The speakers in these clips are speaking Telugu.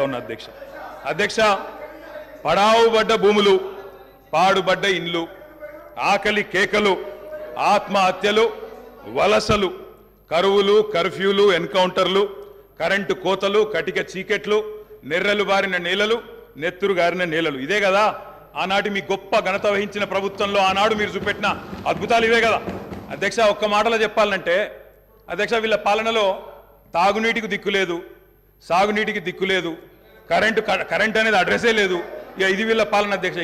ఉన్నా అధ్యక్ష. అధ్యక్ష, పడావుబడ్డ భూములు, పాడుబడ్డ ఇండ్లు, ఆకలి కేకలు, ఆత్మహత్యలు, వలసలు, కరువులు, కర్ఫ్యూలు, ఎన్కౌంటర్లు, కరెంటు కోతలు, కటిక చీకెట్లు, నెర్రలు బారిన నేలలు, నెత్తురు గారిన నేలలు. ఇదే కదా ఆనాటి మీ గొప్ప ఘనత వహించిన ప్రభుత్వంలో ఆనాడు మీరు చూపెట్టిన అద్భుతాలు ఇవే కదా అధ్యక్ష. ఒక్క మాటలో చెప్పాలంటే అధ్యక్ష, వీళ్ళ పాలనలో తాగునీటికి దిక్కు లేదు, సాగునీటికి దిక్కు లేదు, కరెంట్ అనేది అడ్రస్సే లేదు. ఇక ఇది వీళ్ళ పాలన అధ్యక్ష.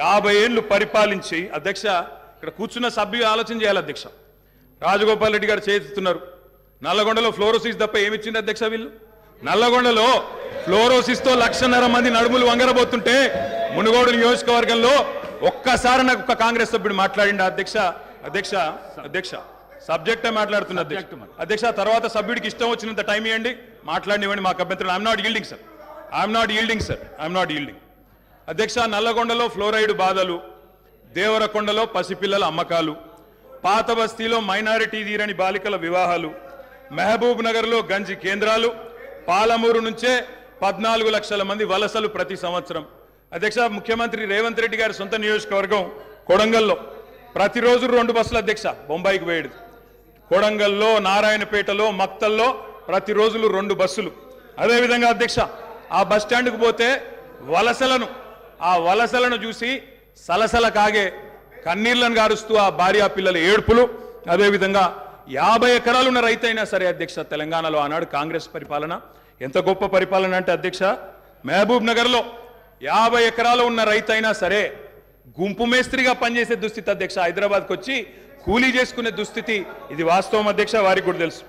50 ఏళ్ళు పరిపాలించి అధ్యక్ష, ఇక్కడ కూర్చున్న సభ్యులు ఆలోచన చేయాలి అధ్యక్ష. రాజగోపాల్ రెడ్డి గారు చేస్తున్నారు. నల్లగొండలో ఫ్లోరోసిస్ తప్ప ఏమిచ్చింది అధ్యక్ష? వీళ్ళు నల్లగొండలో ఫ్లోరోసిస్తో 1,50,000 మంది నడుములు వంగరబోతుంటే మునుగోడు నియోజకవర్గంలో ఒక్కసారి నాకు ఒక కాంగ్రెస్ సభ్యుడు మాట్లాడింది అధ్యక్ష. అధ్యక్ష సబ్జెక్టే మాట్లాడుతున్నా అధ్యక్ష. తర్వాత సభ్యుడికి ఇష్టం వచ్చినంత టైం ఇవ్వండి, మాట్లాడినివ్వండి, మాకు అభ్యంతరం. I'm not yielding sir. అధ్యక్ష, నల్లగొండలో ఫ్లోరైడ్ బాధలు, దేవరకొండలో పసిపిల్లల అమ్మకాలు, పాత బస్తీలో మైనారిటీ తీరని బాలికల వివాహాలు, మహబూబ్ నగర్లో గంజి కేంద్రాలు, పాలమూరు నుంచే 14 లక్షల మంది వలసలు ప్రతి సంవత్సరం. అధ్యక్ష, ముఖ్యమంత్రి రేవంత్ రెడ్డి గారి సొంత నియోజకవర్గం కొడంగల్లో ప్రతిరోజు 2 బస్సులు అధ్యక్ష బొంబాయికి పోయేది. కొడంగల్లో, నారాయణపేటలో, మక్తల్లో ప్రతిరోజు 2 బస్సులు. అదేవిధంగా అధ్యక్ష, ఆ బస్ స్టాండ్కు పోతే ఆ వలసలను చూసి సలసల కాగే కన్నీళ్లను గారుస్తూ ఆ భార్యా పిల్లల ఏడుపులు. అదేవిధంగా 50 ఎకరాలు ఉన్న రైతైనా సరే అధ్యక్ష, తెలంగాణలో ఆనాడు కాంగ్రెస్ పరిపాలన ఎంత గొప్ప పరిపాలన అంటే అధ్యక్ష, మహబూబ్ నగర్లో 50 ఎకరాలు ఉన్న రైతైనా సరే గుంపు మేస్త్రిగా పనిచేసే దుస్థితి అధ్యక్ష. హైదరాబాద్కి వచ్చి కూలీ చేసుకునే దుస్థితి. ఇది వాస్తవం అధ్యక్ష, వారికి కూడా తెలుసు.